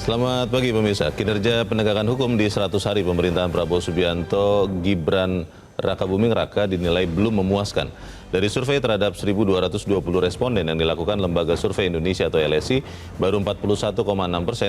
Selamat pagi pemirsa. Kinerja penegakan hukum di 100 hari pemerintahan Prabowo Subianto Gibran Rakabuming Raka dinilai belum memuaskan. Dari survei terhadap 1.220 responden yang dilakukan Lembaga Survei Indonesia atau LSI, baru 41,6%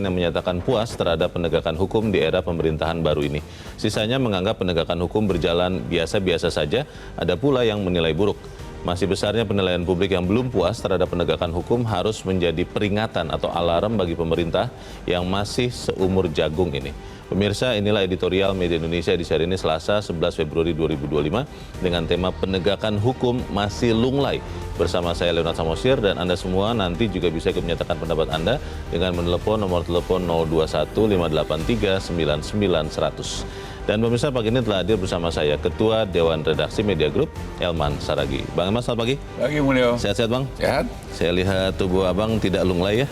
yang menyatakan puas terhadap penegakan hukum di era pemerintahan baru ini. Sisanya menganggap penegakan hukum berjalan biasa-biasa saja, ada pula yang menilai buruk. Masih besarnya penilaian publik yang belum puas terhadap penegakan hukum harus menjadi peringatan atau alarm bagi pemerintah yang masih seumur jagung ini. Pemirsa, inilah editorial Media Indonesia di hari ini Selasa 11 Februari 2025 dengan tema penegakan hukum masih lunglai. Bersama saya Leonard Samosir dan Anda semua nanti juga bisa menyatakan pendapat Anda dengan menelepon nomor telepon 021 583 99 100. Dan pemirsa, pagi ini telah hadir bersama saya Ketua Dewan Redaksi Media Group, Elman Saragi. Bang Elman, selamat pagi. Pagi, Mulyo. Sehat-sehat, Bang? Sehat. Saya lihat tubuh Abang tidak lunglai ya.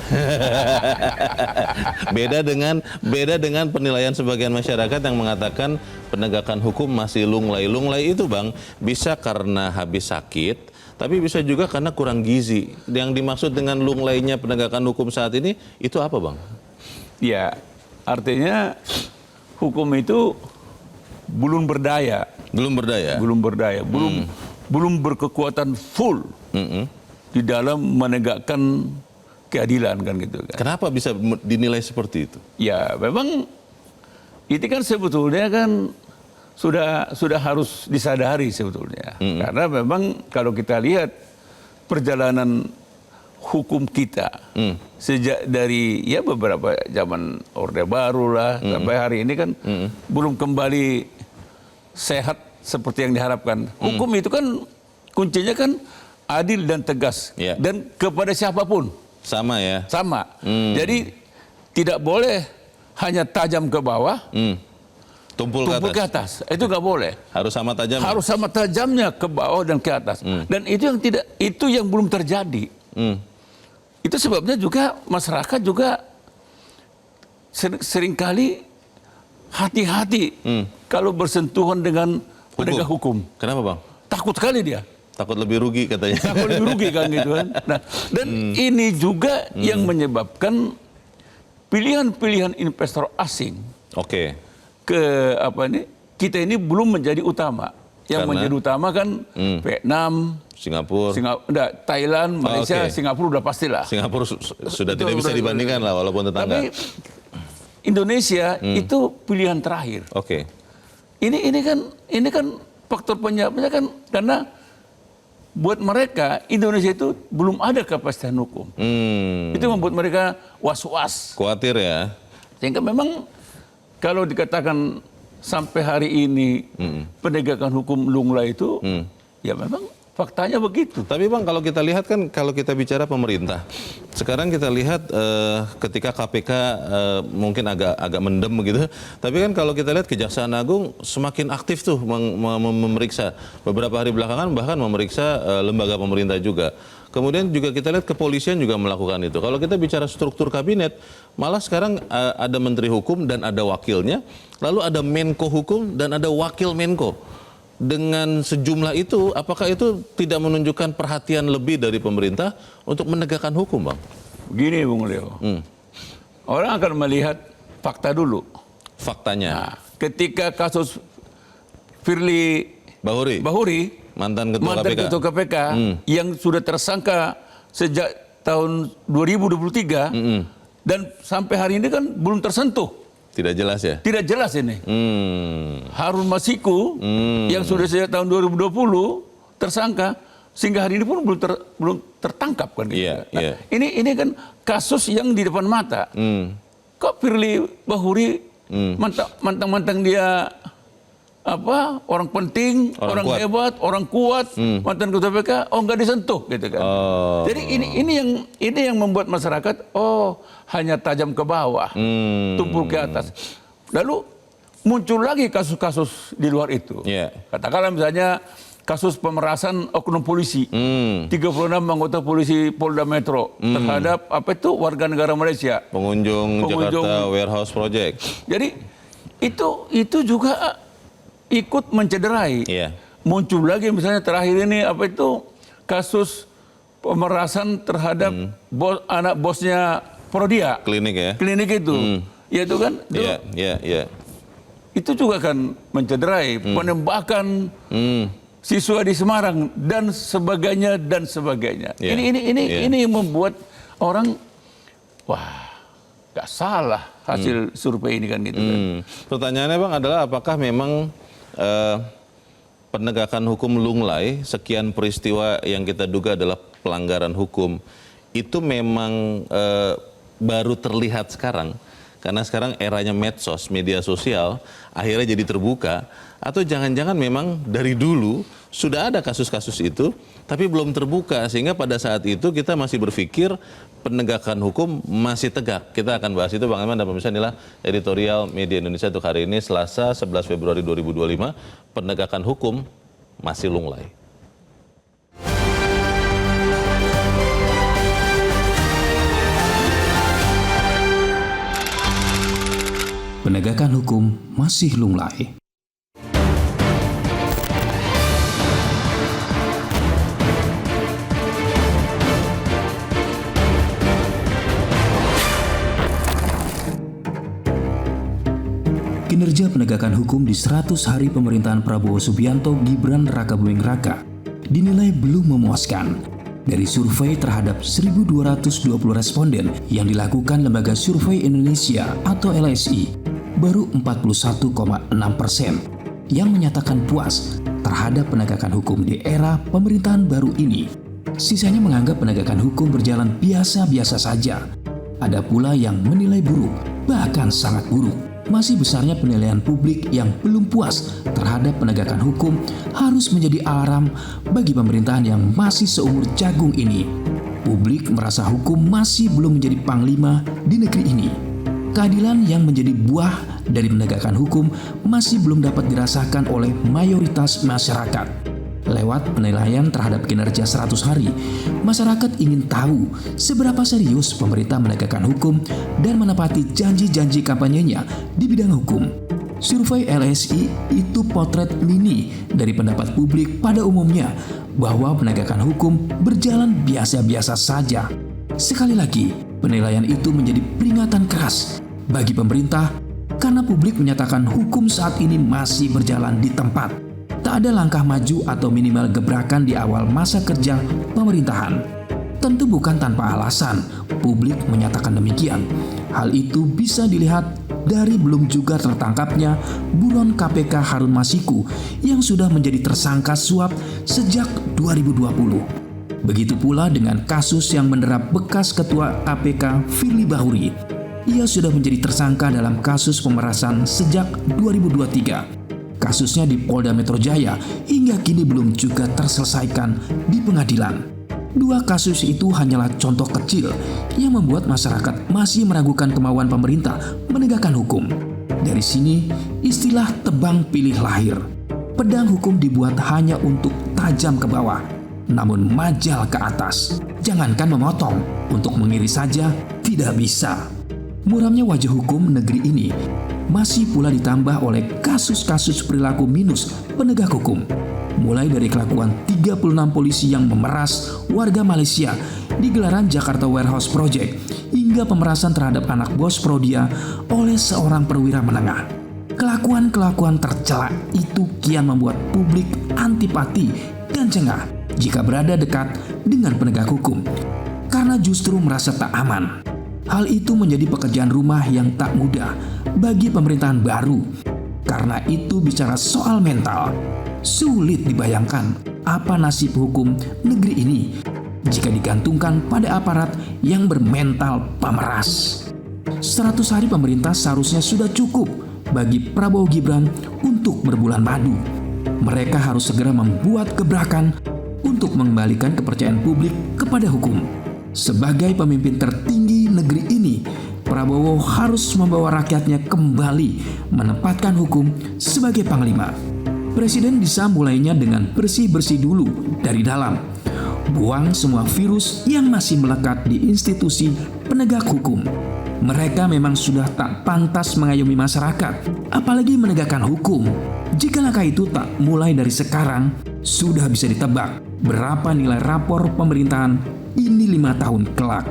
beda dengan penilaian sebagian masyarakat yang mengatakan penegakan hukum masih lunglai. Lunglai itu, Bang, bisa karena habis sakit, tapi bisa juga karena kurang gizi. Yang dimaksud dengan lunglainya penegakan hukum saat ini, itu apa, Bang? Ya, artinya hukum itu belum berdaya. Belum berkekuatan full di dalam menegakkan keadilan, kan gitu kan. Kenapa bisa dinilai seperti itu? Ya, memang itu kan sebetulnya kan sudah harus disadari sebetulnya. Karena memang kalau kita lihat perjalanan hukum kita sejak dari ya beberapa zaman Orde Baru lah sampai hari ini kan belum kembali sehat seperti yang diharapkan. Hukum itu kan kuncinya kan adil dan tegas dan kepada siapapun. Sama ya. Sama. Jadi tidak boleh hanya tajam ke bawah, tumpul ke atas. Itu nggak boleh. Harus sama tajam. Harus sama tajamnya ke bawah dan ke atas. Dan itu yang belum terjadi. Itu sebabnya juga masyarakat juga seringkali hati-hati kalau bersentuhan dengan penegak hukum. Kenapa, Bang? Takut sekali dia. Takut lebih rugi katanya. Takut lebih rugi kan gitu kan. Nah, dan ini juga yang menyebabkan pilihan-pilihan investor asing ke kita ini belum menjadi utama. Yang menjadi utama kan Vietnam, Singapura, Thailand, Malaysia, Singapura udah pastilah. Singapura sudah tidak bisa dibandingkan lah walaupun tetangga. Tapi Indonesia itu pilihan terakhir. Ini kan faktor penyebabnya kan karena buat mereka Indonesia itu belum ada kepastian hukum. Itu membuat mereka was-was. Khawatir ya. Sehingga memang kalau dikatakan sampai hari ini penegakan hukum lunglai itu, ya memang faktanya begitu. Tapi Bang, kalau kita lihat kan, kalau kita bicara pemerintah, sekarang kita lihat ketika KPK mungkin agak mendem begitu, tapi kan kalau kita lihat Kejaksaan Agung semakin aktif tuh memeriksa. Beberapa hari belakangan bahkan memeriksa lembaga pemerintah juga. Kemudian juga kita lihat kepolisian juga melakukan itu. Kalau kita bicara struktur kabinet, malah sekarang ada Menteri Hukum dan ada wakilnya, lalu ada Menko Hukum dan ada Wakil Menko. Dengan sejumlah itu, apakah itu tidak menunjukkan perhatian lebih dari pemerintah untuk menegakkan hukum, Bang? Begini, Bung Leo. Orang akan melihat fakta dulu. Faktanya. Nah, ketika kasus Firly Bahuri, mantan Ketua KPK, yang sudah tersangka sejak tahun 2023, dan sampai hari ini kan belum tersentuh. Tidak jelas ya? Tidak jelas ini. Harun Masiku yang sudah sejak tahun 2020 tersangka sehingga hari ini pun belum tertangkap kan? Ini kan kasus yang di depan mata. Kok Firly Bahuri mantang-mantang dia orang penting, orang kuat. Hebat, orang kuat, mantan Ketua KPK, nggak disentuh gitu kan? Jadi ini yang membuat masyarakat hanya tajam ke bawah, tumpul ke atas. Lalu muncul lagi kasus-kasus di luar itu. Katakanlah misalnya kasus pemerasan oknum polisi, 36 anggota polisi Polda Metro terhadap warga negara Malaysia, pengunjung Jakarta Warehouse Project. Jadi itu juga ikut mencederai. Muncul lagi misalnya terakhir ini kasus pemerasan terhadap anak bosnya Prodia. Klinik ya. Klinik itu. Ya itu kan. Iya. Itu juga kan mencederai penembakan siswa di Semarang dan sebagainya dan sebagainya. Ini yang membuat orang wah, nggak salah hasil survei ini kan gitu kan. Pertanyaannya Bang adalah apakah memang penegakan hukum lunglai, sekian peristiwa yang kita duga adalah pelanggaran hukum itu memang baru terlihat sekarang? Karena sekarang eranya medsos, media sosial, akhirnya jadi terbuka. Atau jangan-jangan memang dari dulu sudah ada kasus-kasus itu, tapi belum terbuka. Sehingga pada saat itu kita masih berpikir penegakan hukum masih tegak. Kita akan bahas itu Bang Eman, dan pemirsa inilah editorial Media Indonesia untuk hari ini, Selasa 11 Februari 2025, penegakan hukum masih lunglai. Penegakan hukum masih lunglai. Kinerja penegakan hukum di 100 hari pemerintahan Prabowo Subianto Gibran Rakabuming Raka dinilai belum memuaskan. Dari survei terhadap 1.220 responden yang dilakukan Lembaga Survei Indonesia atau LSI, baru 41,6% yang menyatakan puas terhadap penegakan hukum di era pemerintahan baru ini. Sisanya menganggap penegakan hukum berjalan biasa-biasa saja. Ada pula yang menilai buruk, bahkan sangat buruk. Masih besarnya penilaian publik yang belum puas terhadap penegakan hukum harus menjadi alarm bagi pemerintahan yang masih seumur jagung ini. Publik merasa hukum masih belum menjadi panglima di negeri ini. Keadilan yang menjadi buah dari penegakan hukum masih belum dapat dirasakan oleh mayoritas masyarakat. Lewat penilaian terhadap kinerja 100 hari, masyarakat ingin tahu seberapa serius pemerintah menegakkan hukum dan menepati janji-janji kampanyenya di bidang hukum. Survei LSI itu potret mini dari pendapat publik pada umumnya bahwa penegakan hukum berjalan biasa-biasa saja. Sekali lagi, penilaian itu menjadi peringatan keras bagi pemerintah karena publik menyatakan hukum saat ini masih berjalan di tempat. Tak ada langkah maju atau minimal gebrakan di awal masa kerja pemerintahan. Tentu bukan tanpa alasan publik menyatakan demikian. Hal itu bisa dilihat dari belum juga tertangkapnya buron KPK Harun Masiku yang sudah menjadi tersangka suap sejak 2020. Begitu pula dengan kasus yang mendera bekas Ketua KPK Firly Bahuri. Ia sudah menjadi tersangka dalam kasus pemerasan sejak 2023. Kasusnya di Polda Metro Jaya hingga kini belum juga terselesaikan di pengadilan. Dua kasus itu hanyalah contoh kecil yang membuat masyarakat masih meragukan kemauan pemerintah menegakkan hukum. Dari sini, istilah tebang pilih lahir. Pedang hukum dibuat hanya untuk tajam ke bawah, namun majal ke atas. Jangankan memotong, untuk mengiris saja tidak bisa. Muramnya wajah hukum negeri ini masih pula ditambah oleh kasus-kasus perilaku minus penegak hukum. Mulai dari kelakuan 36 polisi yang memeras warga Malaysia di gelaran Jakarta Warehouse Project hingga pemerasan terhadap anak bos Prodia oleh seorang perwira menengah. Kelakuan-kelakuan tercela itu kian membuat publik antipati dan cengah jika berada dekat dengan penegak hukum karena justru merasa tak aman. Hal itu menjadi pekerjaan rumah yang tak mudah bagi pemerintahan baru. Karena itu bicara soal mental, sulit dibayangkan apa nasib hukum negeri ini jika digantungkan pada aparat yang bermental pemeras. 100 hari pemerintah seharusnya sudah cukup bagi Prabowo Gibran untuk berbulan madu. Mereka harus segera membuat gebrakan untuk mengembalikan kepercayaan publik kepada hukum. Sebagai pemimpin tertinggi negeri ini, Prabowo harus membawa rakyatnya kembali menempatkan hukum sebagai panglima. Presiden bisa mulainya dengan bersih-bersih dulu dari dalam. Buang semua virus yang masih melekat di institusi penegak hukum. Mereka memang sudah tak pantas mengayomi masyarakat, apalagi menegakkan hukum. Jika langkah itu tak mulai dari sekarang, sudah bisa ditebak berapa nilai rapor pemerintahan ini 5 tahun kelak.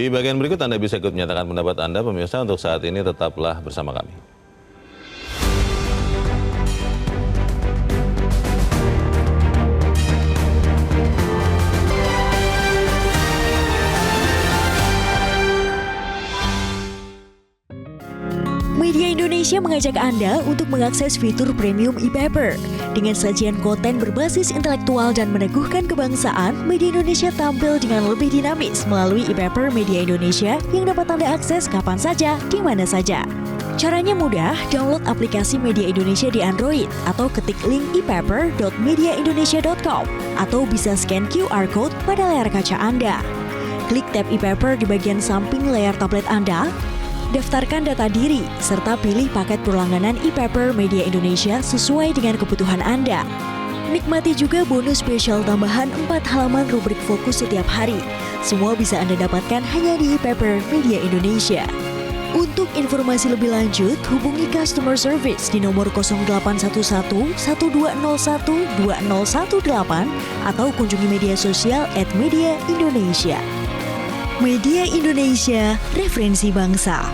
Di bagian berikut Anda bisa ikut menyatakan pendapat Anda, pemirsa. Untuk saat ini tetaplah bersama kami. Media Indonesia mengajak Anda untuk mengakses fitur premium e-paper. Dengan sajian konten berbasis intelektual dan meneguhkan kebangsaan, Media Indonesia tampil dengan lebih dinamis melalui e-paper Media Indonesia yang dapat Anda akses kapan saja, di mana saja. Caranya mudah, download aplikasi Media Indonesia di Android atau ketik link e-paper.mediaindonesia.com atau bisa scan QR Code pada layar kaca Anda. Klik tab e-paper di bagian samping layar tablet Anda, daftarkan data diri, serta pilih paket berlangganan e-paper Media Indonesia sesuai dengan kebutuhan Anda. Nikmati juga bonus spesial tambahan 4 halaman rubrik fokus setiap hari. Semua bisa Anda dapatkan hanya di e-paper Media Indonesia. Untuk informasi lebih lanjut, hubungi customer service di nomor 0811 1201 2018 atau kunjungi media sosial @mediaindonesia. Media Indonesia, referensi bangsa.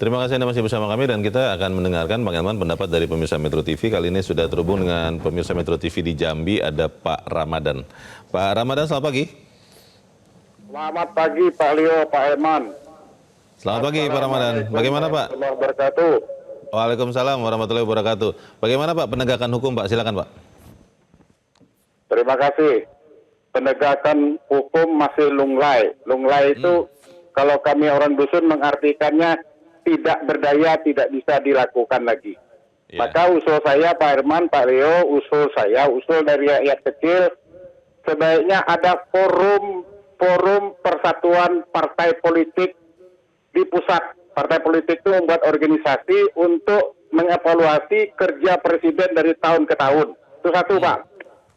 Terima kasih Anda masih bersama kami dan kita akan mendengarkan bagaimana pendapat dari pemirsa Metro TV. Kali ini sudah terhubung dengan pemirsa Metro TV di Jambi, ada Pak Ramadan. Pak Ramadan, selamat pagi. Selamat pagi Pak Leo, Pak Herman. Selamat pagi Pak Ramadan. Bagaimana Pak? Warahmatullahi wabarakatuh. Waalaikumsalam warahmatullahi wabarakatuh. Bagaimana Pak penegakan hukum Pak? Silakan Pak. Terima kasih. Penegakan hukum masih lunglai. Lunglai itu kalau kami orang dusun mengartikannya tidak berdaya, tidak bisa dilakukan lagi. Yeah. Maka usul saya Pak Herman, Pak Leo, usul dari rakyat kecil, sebaiknya ada forum persatuan partai politik di pusat. Partai politik itu membuat organisasi untuk mengevaluasi kerja presiden dari tahun ke tahun. Itu satu Pak.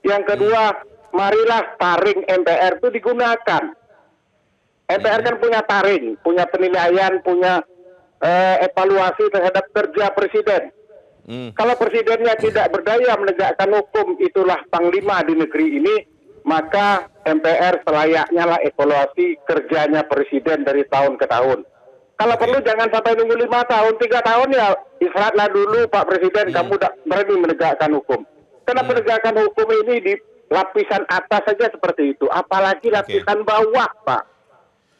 Yang kedua, marilah taring MPR itu digunakan. MPR kan punya taring, punya penilaian, punya evaluasi terhadap kerja presiden. Kalau presidennya tidak berdaya menegakkan hukum, itulah panglima di negeri ini, maka MPR selayaknya lah evaluasi kerjanya presiden dari tahun ke tahun. Kalau perlu jangan sampai nunggu 5 tahun, 3 tahun ya istirahatlah dulu Pak Presiden, kamu tidak berani menegakkan hukum. Karena penegakan hukum ini di lapisan atas saja seperti itu, apalagi lapisan bawah Pak.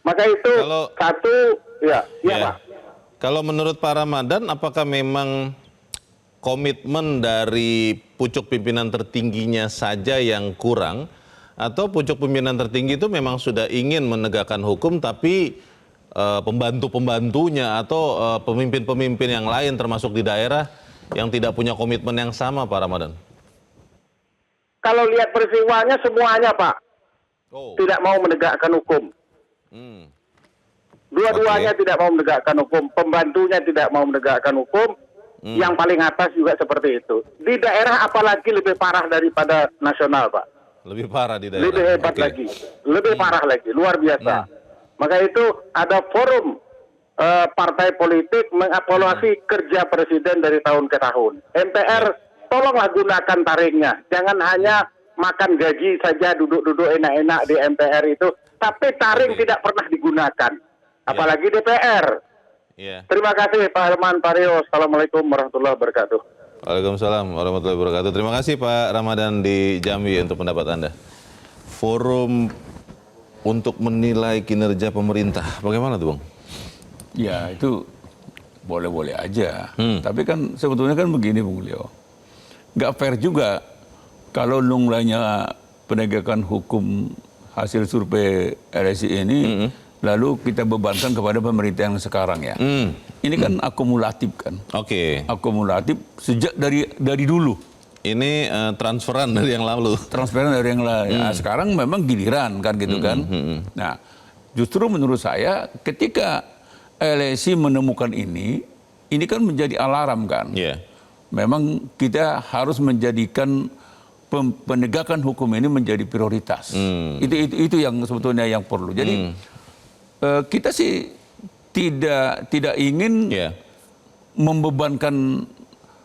Maka itu Pak. Kalau menurut Pak Ramadan, apakah memang komitmen dari pucuk pimpinan tertingginya saja yang kurang, atau pucuk pimpinan tertinggi itu memang sudah ingin menegakkan hukum, tapi pembantu-pembantunya atau pemimpin-pemimpin yang lain termasuk di daerah yang tidak punya komitmen yang sama, Pak Ramadan? Kalau lihat peristiwanya semuanya Pak, tidak mau menegakkan hukum. Dua-duanya tidak mau menegakkan hukum, pembantunya tidak mau menegakkan hukum, yang paling atas juga seperti itu. Di daerah apalagi lebih parah daripada nasional Pak. Lebih parah di daerah. Lebih hebat lagi, lebih parah lagi, luar biasa. Maka itu ada forum partai politik mengevaluasi kerja presiden dari tahun ke tahun. MPR tolonglah gunakan taringnya, jangan hanya makan gaji saja, duduk-duduk enak-enak di MPR itu, tapi taring tidak pernah digunakan, apalagi DPR. Terima kasih Pak Herman, Pak Rio. Assalamualaikum warahmatullahi wabarakatuh. Waalaikumsalam warahmatullahi wabarakatuh. Terima kasih Pak Ramadan di Jambi untuk pendapat Anda. Forum untuk menilai kinerja pemerintah, bagaimana tuh Bang? Ya itu boleh-boleh aja. Tapi kan sebetulnya kan begini Bung Leo. Nggak fair juga kalau lunglainya penegakan hukum hasil survei LSI ini lalu kita bebankan kepada pemerintah yang sekarang ya. Ini kan akumulatif kan. Akumulatif sejak dari dulu. Ini transferan dari yang lalu. Transferan dari yang lalu. Nah, sekarang memang giliran kan gitu kan. Nah, justru menurut saya ketika LSI menemukan ini kan menjadi alarm kan. Memang kita harus menjadikan penegakan hukum ini menjadi prioritas. Itu yang sebetulnya yang perlu. Jadi kita sih tidak ingin membebankan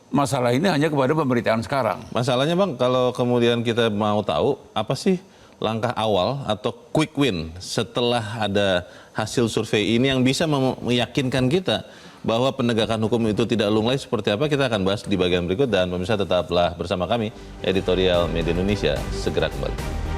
masalah ini hanya kepada pemerintahan sekarang. Masalahnya Bang, kalau kemudian kita mau tahu apa sih langkah awal atau quick win setelah ada hasil survei ini yang bisa meyakinkan kita bahwa penegakan hukum itu tidak lunglai seperti apa, kita akan bahas di bagian berikut. Dan pemirsa tetaplah bersama kami, Editorial Media Indonesia segera kembali.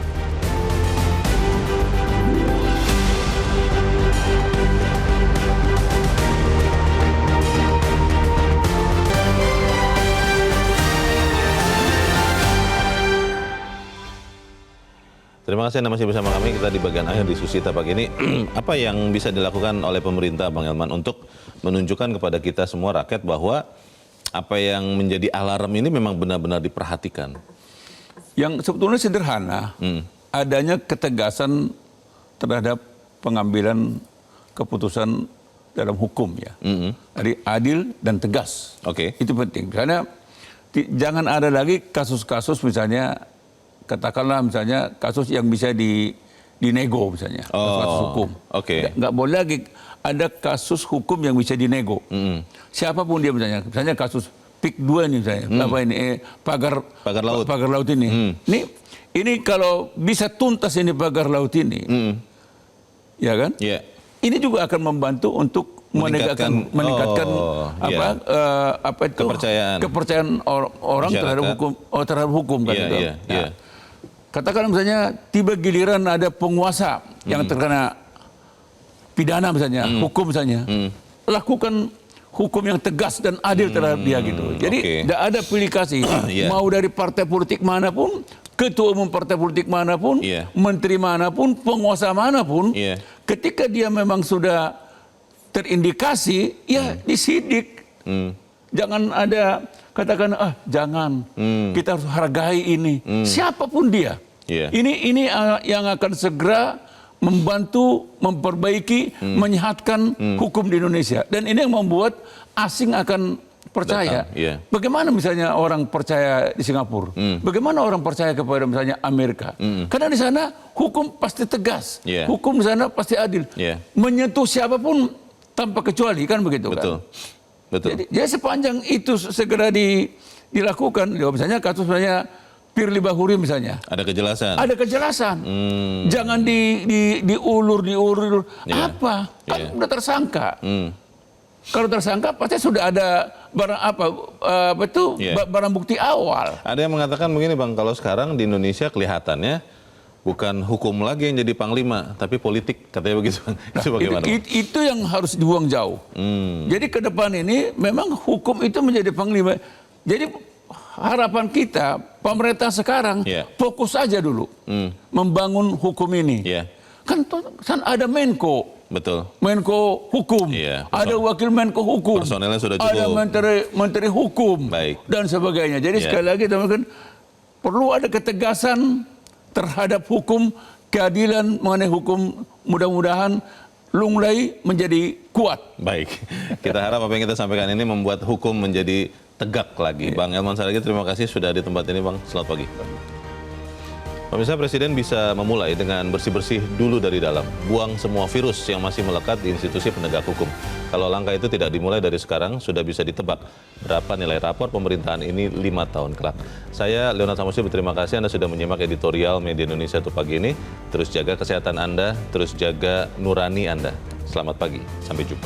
Terima kasih Anda masih bersama kami. Kita di bagian akhir diskusi kita pagi ini. Apa yang bisa dilakukan oleh pemerintah, Bang Elman, untuk menunjukkan kepada kita semua rakyat bahwa apa yang menjadi alarm ini memang benar-benar diperhatikan? Yang sebetulnya sederhana, adanya ketegasan terhadap pengambilan keputusan dalam hukum ya. Jadi adil dan tegas. Itu penting. Karena jangan ada lagi kasus-kasus misalnya, katakanlah misalnya kasus yang bisa dinego misalnya, kasus hukum. Nggak boleh lagi ada kasus hukum yang bisa dinego. Siapapun dia misalnya kasus PIK 2 ini misalnya, apa ini pagar laut ini. Ini kalau bisa tuntas ini pagar laut ini, ya kan? Ini juga akan membantu untuk meningkatkan kepercayaan orang terhadap hukum kan itu. Katakan misalnya tiba giliran ada penguasa yang terkena pidana misalnya, hukum misalnya, lakukan hukum yang tegas dan adil terhadap dia gitu. Jadi tidak ada pilih kasih, mau dari partai politik manapun, ketua umum partai politik manapun, menteri manapun, penguasa manapun, ketika dia memang sudah terindikasi, ya disidik. Jangan ada katakan jangan, kita harus hargai ini. Siapapun dia. Ini yang akan segera membantu memperbaiki, menyehatkan hukum di Indonesia. Dan ini yang membuat asing akan percaya. Bagaimana misalnya orang percaya di Singapura? Bagaimana orang percaya kepada misalnya Amerika? Karena di sana hukum pasti tegas. Hukum di sana pasti adil. Menyentuh siapapun tanpa kecuali, kan begitu kan? Jadi sepanjang itu segera dilakukan, misalnya kasus misalnya Firly Bahuri misalnya. Ada kejelasan. Jangan diulur. Apa? Kan udah tersangka. Kalau tersangka pasti sudah ada barang bukti awal. Ada yang mengatakan begini Bang, kalau sekarang di Indonesia kelihatannya bukan hukum lagi yang jadi panglima, tapi politik, katanya begitu. Itu bagaimana? Itu yang harus dibuang jauh. Jadi ke depan ini memang hukum itu menjadi panglima. Jadi harapan kita, pemerintah sekarang fokus aja dulu membangun hukum ini. Kan ada Menko. Menko Hukum. Ada Wakil Menko Hukum. Personelnya sudah cukup. Ada Menteri Hukum. Dan sebagainya. Jadi sekali lagi teman-teman, perlu ada ketegasan terhadap hukum, keadilan mengenai hukum, mudah-mudahan lunglai menjadi kuat. Baik, kita harap apa yang kita sampaikan ini membuat hukum menjadi tegak lagi. Bang Elman Saragih, terima kasih sudah di tempat ini Bang, selamat pagi. Pemirsa, Presiden bisa memulai dengan bersih-bersih dulu dari dalam, buang semua virus yang masih melekat di institusi penegak hukum. Kalau langkah itu tidak dimulai dari sekarang, sudah bisa ditebak berapa nilai rapor pemerintahan ini 5 tahun kelak. Saya, Leonard Samosir, berterima kasih Anda sudah menyimak Editorial Media Indonesia untuk pagi ini. Terus jaga kesehatan Anda, terus jaga nurani Anda. Selamat pagi, sampai jumpa.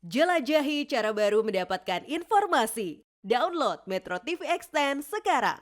Jelajahi cara baru mendapatkan informasi. Download Metro TV Extend sekarang.